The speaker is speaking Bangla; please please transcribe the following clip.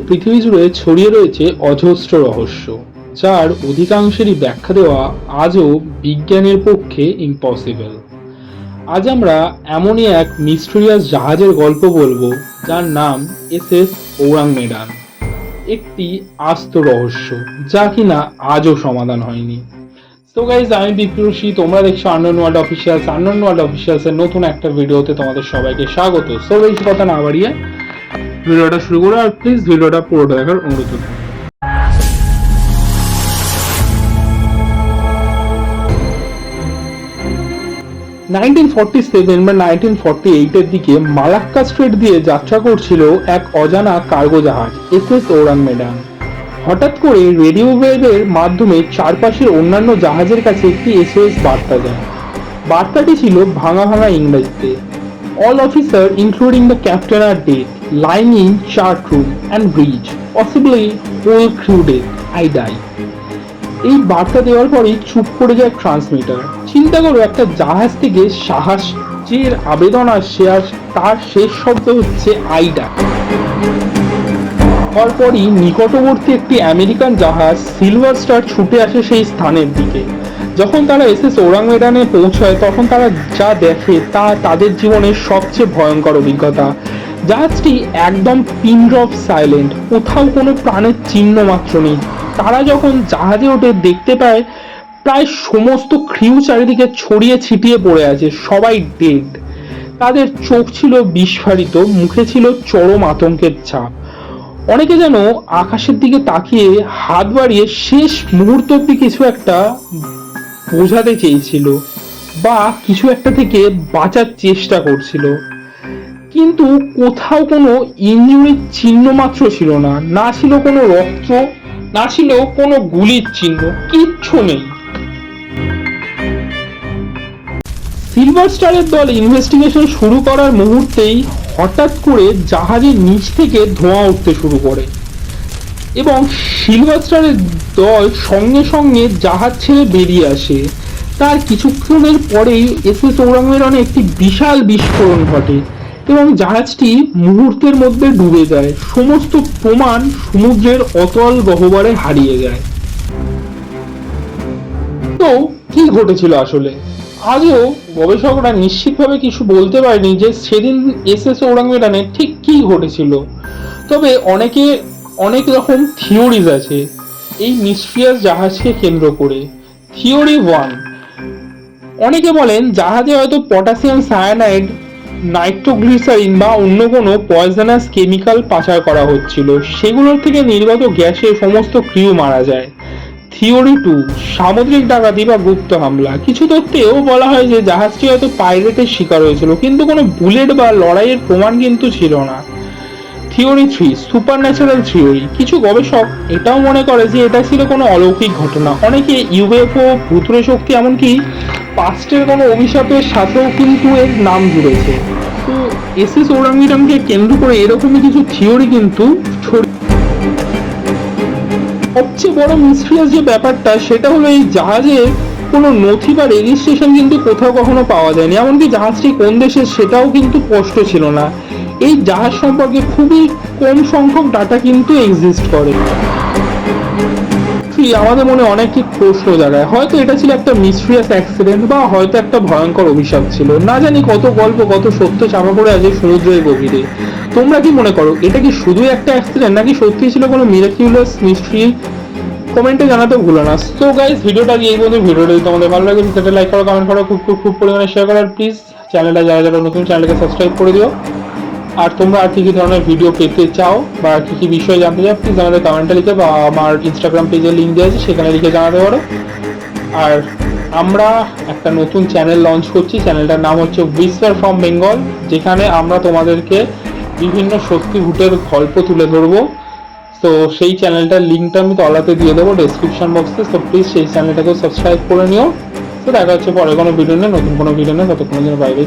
পৃথিবী জুড়ে ছড়িয়ে রয়েছে অজস্র রহস্য, যার অধিকাংশেরই ব্যাখ্যা দেওয়া আজও বিজ্ঞানের পক্ষে ইম্পসিবল। আজ আমরা এমনই এক মিস্টেরিয়াস জাহাজের গল্প বলবো, যার নাম এসএস ওরাং মেডান। একটি আস্ত রহস্য যা কিনা আজও সমাধান হয়নি। তো গাইজ, আমি বিপ্লুষী, তোমরা দেখছো unknown world officials. Unknown world officials এর নতুন একটা ভিডিওতে তোমাদের সবাইকে স্বাগত। সো বেশি কথা না বাড়িয়ে ভিডিওটা শুরু করো, আর প্লিজ ভিডিওটা পুরোটা দেখার অনুরোধ করছি। 1947 বা 1948 এর দিকে মালাক্কা স্ট্রেট দিয়ে যাত্রা করছিল এক অজানা কার্গো জাহাজ এসএস ওরাং মেডান। হঠাৎ করে রেডিও ওয়েভের মাধ্যমে চারপাশের অন্যান্য জাহাজের কাছে একটি এসওএস বার্তা যায়। বার্তাটি ছিল ভাঙা ভাঙা ইংরেজিতে, all officer including the captain are dead, lying in chart room and bridge, possibly whole crew dead, I die. এই বার্তা দেওয়ার পরেই চুপ করে যায় ট্রান্সমিটার। চিন্তা করো, একটা জাহাজ থেকে সাহায্যের আবেদন আসছে আর তার শেষ শব্দ হচ্ছে আই ডাই। তারপরই নিকটবর্তী একটি আমেরিকান জাহাজ সিলভার স্টার ছুটে আসে সেই স্থানের দিকে। যখন তারা এসএস ওরাং মেডানে পৌঁছায়, তখন তারা যা দেখে তা তাদের জীবনের সবচেয়ে ভয়ঙ্কর অভিজ্ঞতা। জাহাজটি একদম পিন ড্রপ সাইলেন্ট, কোথাও কোনো প্রাণের চিহ্ন মাত্র নেই। তারা যখন জাহাজে ওঠে দেখতে পায় প্রায় সমস্ত ক্রিউ চারিদিকে ছড়িয়ে ছিটিয়ে পড়ে আছে, সবাই ডেড। তাদের চোখ ছিল বিস্ফারিত, মুখে ছিল চরম আতঙ্কের ছাপ। অনেকে যেন আকাশের দিকে তাকিয়ে হাত বাড়িয়ে শেষ মুহূর্ত অব্দি কিছু একটা বোঝাতে চেয়েছিল বা কিছু একটা থেকে বাঁচার চেষ্টা করছিল, কিন্তু কোথাও কোনো ইনজুরির চিহ্ন মাত্র ছিল না। না ছিল কোনো রক্ত, না ছিল কোনো গুলির চিহ্ন, কিচ্ছু নেই। সিলভার স্টারের দল ইনভেস্টিগেশন শুরু করার মুহূর্তেই হঠাৎ করে জাহাজের নিচ থেকে ধোঁয়া উঠতে শুরু করে এবং সিলভার স্টারের দল সঙ্গে সঙ্গে জাহাজ ছেড়ে বেরিয়ে আসে। তার কিছুক্ষণের পরেই এসএস ওরাং মেডানে একটি বিশাল বিস্ফোরণ ঘটে এবং জাহাজটি মুহূর্তের মধ্যে ডুবে যায়। সমস্ত প্রমাণ সমুদ্রের অতল গহ্বরে হারিয়ে যায়। তো কি ঘটেছিল আসলে? আজও গবেষকরা নিশ্চিতভাবে কিছু বলতে পারেনি যে সেদিন এসএস ওরাং মেডানে ঠিক কি ঘটেছিল। তবে অনেক রকম থিওরিজ আছে এই মিস্ট্রিয়াস জাহাজকে কেন্দ্র করে। থিওরি 1, অনেকে বলেন জাহাজে হয়তো পটাশিয়াম সায়ানাইড, নাইট্রোগ্লিসারিন বা অন্য কোনো পয়জনাস কেমিক্যাল পাচার করা হচ্ছিল, সেগুলোর থেকে নির্গত গ্যাসে সমস্ত ক্রিউ মারা যায়। থিওরি 2, সামুদ্রিক ডাকাতি বা গুপ্ত হামলা। কিছু তথ্যেও বলা হয় যে জাহাজটি হয়তো পাইরেটের শিকার হয়েছিল, কিন্তু কোনো বুলেট বা লড়াইয়ের প্রমাণ কিন্তু ছিল না। Theory 3, supernatural theory. কিছু গবেষক এটাও মনে করে যে এটা ছিল কোনো অলৌকিক ঘটনা। অনেকে ইউএফও, ভূতুড়ে শক্তি, এমনকি পাস্টের কোনো অভিশাপের সাথেও কিন্তু এর নাম জুড়েছে। তো এসএস ওরাং মেডানকে কেন্দ্র করে এরকমই কিছু থিওরি কিন্তু সবচেয়ে বড় মিস্ট্রিয়াস যে ব্যাপারটা, সেটা হলো এই জাহাজের কোনো নথি বা রেজিস্ট্রেশন কিন্তু কোথাও কখনো পাওয়া যায়নি। এমনকি জাহাজটি কোন দেশের সেটাও কিন্তু স্পষ্ট ছিল না। এই জাহাজ সম্পর্কে খুবই কম সংখ্যক ডাটা কিন্তু এক্সিস্ট করে। আমাদের মনে অনেক প্রশ্ন জাগায়, হয়তো এটা ছিল একটা মিস্ট্রিয়াস অ্যাক্সিডেন্ট বা হয়তো একটা ভয়ঙ্কর অভিশাপ ছিল। না জানি কত গল্প, কত সত্য চাপা পড়ে আছে সমুদ্রের গভীরে। তোমরা কি মনে করো, এটা কি শুধুই একটা অ্যাক্সিডেন্ট নাকি সত্যি ছিল কোনো মিরাকিউলাস মিস্ট্রি? কমেন্টে জানাতে ভুলো না। সো গাইস, ভিডিওটা এই পর্যন্ত। ভিডিওটা যদি তোমাদের ভালো লাগে সেটা লাইক করো, কমেন্ট করো, খুব পরিমাণে শেয়ার করো, আর প্লিজ চ্যানেলটা যারা নতুন চ্যানেলকে সাবস্ক্রাইব করে দিও। আর তোমরা আর কি কি ধরনের ভিডিও পেতে চাও বা কি কি বিষয়ে জানতে চাও, প্লিজ আমাদের কমেন্টে লিখে বা আমার ইনস্টাগ্রাম পেজের লিঙ্ক দেওয়া আছে সেখানে লিখে জানাতে পারো। আর আমরা একটা নতুন চ্যানেল লঞ্চ করছি, চ্যানেলটার নাম হচ্ছে হুইসপার ফ্রম বেঙ্গল, যেখানে আমরা তোমাদেরকে বিভিন্ন শক্তিভূতের গল্প তুলে ধরবো। তো সেই চ্যানেলটার লিঙ্কটা আমি তলাতে দিয়ে দেবো ডেসক্রিপশন বক্সে। তো প্লিজ সেই চ্যানেলটাকেও সাবস্ক্রাইব করে নিও। তো দেখা হচ্ছে পরে কোনো ভিডিও নিয়ে, নতুন কোনো ভিডিও নিয়ে। ততক্ষণের জন্য বাইরে।